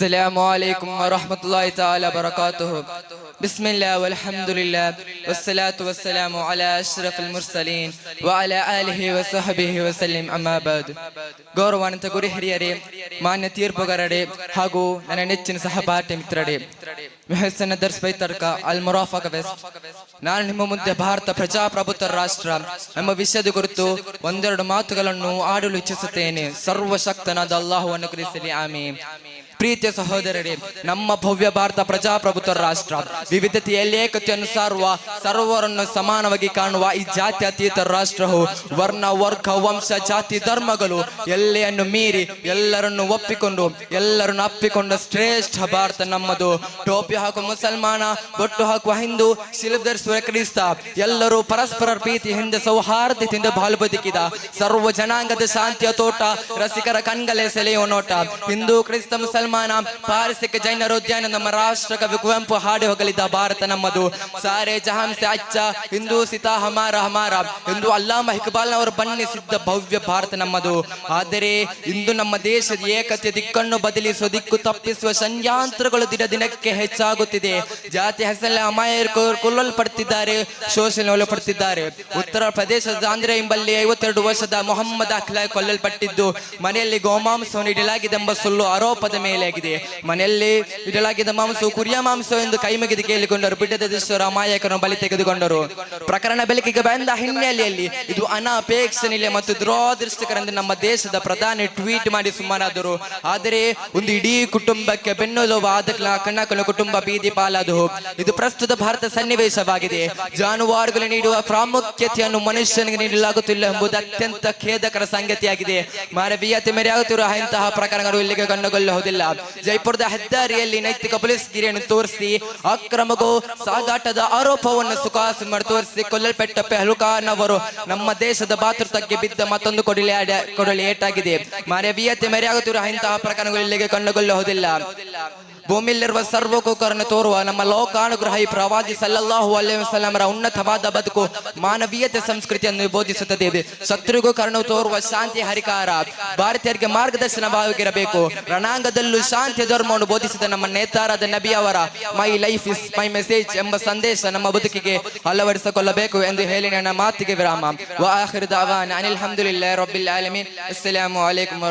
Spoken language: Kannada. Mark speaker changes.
Speaker 1: السلام عليكم ورحمة الله تعالى وبركاته. بسم الله والحمد لله والصلاة والسلام على أشرف المرسلين وعلى آله وصحبه وسلم أما بعد. ಗೌರವಾನ್ವಿತ ಗುರು ಹಿರಿಯರೇ, ಮಾನ್ಯ ತೀರ್ಪುಗಾರರೇ ಹಾಗೂ ನನ್ನ ನೆಚ್ಚಿನ ಸಹಪಾಠಿ ಮಿತ್ರರೇ, ಮೆಹಸನ್ನ ದರ್ಸ್ ಬೈತರ್ಕ ಅಲ್ ಮುರಾಫಕ ವೆಸ್ಟ್. ನಾನು ನಿಮ್ಮ ಮುಂದೆ ಭಾರತ ಪ್ರಜಾಪ್ರಭುತ್ವ ರಾಷ್ಟ್ರ ಎಂಬ ವಿಷಯದ ಕುರಿತು ಒಂದೆರಡು ಮಾತುಗಳನ್ನು ಆಡಲು ಇಚ್ಛಿಸುತ್ತೇನೆ. ಸರ್ವಶಕ್ತನಾದ ಅಲ್ಲಾಹು ಅನುಗ್ರಹಿಸಲಿ, ಆಮೀನ್. ಪ್ರೀತಿಯ ಸಹೋದರರೇ, ನಮ್ಮ ಭವ್ಯ ಭಾರತ ಪ್ರಜಾಪ್ರಭುತ್ವ ರಾಷ್ಟ್ರ ವಿವಿಧತೆಯಲ್ಲಿ ಏಕತೆಯನ್ನು ಸಾರುವ, ಸರ್ವರನ್ನು ಸಮಾನವಾಗಿ ಕಾಣುವ ಈ ಜಾತ್ಯತೀತ ರಾಷ್ಟ್ರವು ವರ್ಣ, ವರ್ಗ, ವಂಶ, ಜಾತಿ, ಧರ್ಮಗಳು ಎಲ್ಲೆಯನ್ನು ಮೀರಿ ಎಲ್ಲರನ್ನು ಒಪ್ಪಿಕೊಂಡು ಎಲ್ಲರನ್ನು ಅಪ್ಪಿಕೊಂಡ ಶ್ರೇಷ್ಠ ಭಾರತ ನಮ್ಮದು. ಟೋಪಿ ಹಾಕುವ ಮುಸಲ್ಮಾನ, ಬೊಟ್ಟು ಹಾಕುವ ಹಿಂದೂ, ಶಿಲುಬೆ ಧರಿಸುವ ಕ್ರಿಸ್ತ, ಎಲ್ಲರೂ ಪರಸ್ಪರ ಪ್ರೀತಿಯಿಂದ ಸೌಹಾರ್ದತೆಯಿಂದ ಬಾಳು ಬದುಕಿದ ಸರ್ವ ಜನಾಂಗದ ಶಾಂತಿಯ ತೋಟ, ರಸಿಕರ ಕಣ್ಗಲೆ ಸೆಳೆಯುವ ನೋಟ. ಹಿಂದೂ, ಕ್ರಿಸ್ತ, ಮುಸಲ್ಮಾನ, ಪಾರಸಿಕ, ಜೈನರ ಉದ್ಯಾನ ನಮ್ಮ ರಾಷ್ಟ್ರ ಕವಿ ಕುವೆಂಪು ಹಾಡಿ ಹೋಗಲಿದ್ದ ಭಾರತ ನಮ್ಮದು. ಸಾರೆ ಜಹಾನ್ ಸೆ ಅಚ್ಚ ಹಿಂದೂ ಸಿತಾ ಹಮಾರ ಹಮಾರ ಎಂದು ಅಲ್ಲಾಮ ಇಕ್ಬಾಲ್ ಅವರು ಬಣ್ಣಿಸಿದ್ದ ಭವ್ಯ ಭಾರತ ನಮ್ಮದು. ಆದರೆ ಇಂದು ನಮ್ಮ ದೇಶದ ಏಕತೆ ದಿಕ್ಕನ್ನು ಬದಲಿಸುವ, ದಿಕ್ಕು ತಪ್ಪಿಸುವ ಷಡ್ಯಂತ್ರಗಳು ದಿನ ದಿನಕ್ಕೆ ಹೆಚ್ಚಾಗುತ್ತಿದೆ. ಜಾತಿ ಹೆಸರಲ್ಲಿ ಅಮಾಯಕರು ಕೊಲ್ಲಲ್ಪಡ್ತಿದ್ದಾರೆ, ಶೋಷಣೆ ಒಳಪಡ್ತಿದ್ದಾರೆ. ಉತ್ತರ ಪ್ರದೇಶದ ಆಂಧ್ರ ಎಂಬಲ್ಲಿ 52 ವರ್ಷದ ಮೊಹಮ್ಮದ್ ಅಖ್ಲಾಯ್ ಕೊಲ್ಲಲ್ಪಟ್ಟಿದ್ದು ಮನೆಯಲ್ಲಿ ಗೋಮಾಂಸವನ್ನು ಇಡಲಾಗಿದೆಂಬ ಸುಳ್ಳು ಆರೋಪದ ಮೇಲೆ ಆಗಿದೆ. ಮನೆಯಲ್ಲಿ ಇಡಲಾಗಿದ್ದ ಮಾಂಸವು ಕುರಿಯ ಮಾಂಸ ಎಂದು ಕೈಮುಗಿದು ಕೇಳಿಕೊಂಡರು. ಬಿಡದಷ್ಟರ ಅಮಾಯಕರನ್ನು ಬಲಿ ತೆಗೆದುಕೊಂಡರು. ಪ್ರಕರಣ ಬೆಳಕಿಗೆ ಬಂದ ಹಿನ್ನೆಲೆಯಲ್ಲಿ ಇದು ಅನಪೇಕ್ಷಣೀಯ ಮತ್ತು ದುರದೃಷ್ಟಕರೆಂದು ನಮ್ಮ ದೇಶದ ಪ್ರಧಾನಿ ಟ್ವೀಟ್ ಮಾಡಿ ಸುಮ್ಮನಾದರು. ಆದರೆ ಒಂದು ಇಡೀ ಕುಟುಂಬಕ್ಕೆ ಬೆನ್ನೆಲುಬಾದ ಕಣ್ಣಕನ ಕುಟುಂಬ ಬೀದಿ ಪಾಲಾದವು. ಇದು ಪ್ರಸ್ತುತ ಭಾರತ ಸನ್ನಿವೇಶವಾಗಿದೆ. ಜಾನುವಾರುಗಳು ನೀಡುವ ಪ್ರಾಮುಖ್ಯತೆಯನ್ನು ಮನುಷ್ಯನಿಗೆ ನೀಡಲಾಗುತ್ತಿಲ್ಲ ಎಂಬುದು ಅತ್ಯಂತ ಖೇದಕರ ಸಂಗತಿಯಾಗಿದೆ. ಮಾನವೀಯತೆ ಮೆರೆಯಾಗುತ್ತಿರುವ ಇಂತಹ ಪ್ರಕರಣಗಳು ಇಲ್ಲಿಗೆ ಕಂಡುಕೊಳ್ಳುವುದಿಲ್ಲ. ಜೈಪುರದ ಹೆದ್ದಾರಿಯಲ್ಲಿ ನೈತಿಕ ಪೊಲೀಸ್ ಗಿರಿಯನ್ನು ತೋರಿಸಿ ಅಕ್ರಮಗೂ ಸಾಗಾಟದ ಆರೋಪವನ್ನು ಸುಖಾಸು ಮಾಡಿ ತೋರಿಸಿ ಕೊಲ್ಲಲ್ಪಟ್ಟ ಪೆಹಲ್ಗಾನ್ ಅವರು ನಮ್ಮ ದೇಶದ ಭಾತೃತ್ವಕ್ಕೆ ಬಿದ್ದ ಮತ್ತೊಂದು ಕೊಡಲಿ ಏಟಾಗಿದೆ. ಮಾನವೀಯತೆ ಮೆರೆಯಾಗುತ್ತಿರುವ ಇಂತಹ ಪ್ರಕರಣಗಳು ಇಲ್ಲಿಗೆ ಕಂಡುಕೊಳ್ಳುವುದಿಲ್ಲ. ಭೂಮಿಯಲ್ಲಿರುವ ಸರ್ವಕೂಕರನ್ನು ತೋರುವ ನಮ್ಮ ಲೋಕಾನುಗ್ರಹಿ ಪ್ರವಾದಿ ಸಲ್ಲಲ್ಲಾಹು ಅಲೈಹಿ ವಸಲ್ಲಮರ ಉನ್ನತವಾದ ಬದುಕು ಮಾನವೀಯತೆ ಸಂಸ್ಕೃತಿಯನ್ನು ಬೋಧಿಸುತ್ತದೆ. ಶತ್ರುಗೂ ಕರುಣೆ ತೋರುವ ಶಾಂತಿ ಹರಿಕಾರ ಭಾರತೀಯರಿಗೆ ಮಾರ್ಗದರ್ಶನವಾಗಿರಬೇಕು. ರಣಾಂಗದಲ್ಲೂ ಶಾಂತಿಯ ಧರ್ಮವನ್ನು ಬೋಧಿಸಿದ ನಮ್ಮ ನೇತಾರಾದ ನಬಿ ಅವರ my life is my message ಎಂಬ ಸಂದೇಶ ನಮ್ಮ ಬದುಕಿಗೆ ಅಳವಡಿಸಿಕೊಳ್ಳಬೇಕು ಎಂದು ಹೇಳಿ ನನ್ನ ಮಾತಿಗೆ ವಿರಾಮ. ವ ಆಖಿರು ದಾವಾನಾ ಅನಿಲ್ ಹಮ್ದುಲಿಲ್ಲಾಹಿ ರಬ್ಬಿಲ್ ಆಲಮೀನ್. ಅಸ್ಸಲಾಮು ಅಲೈಕುಂ.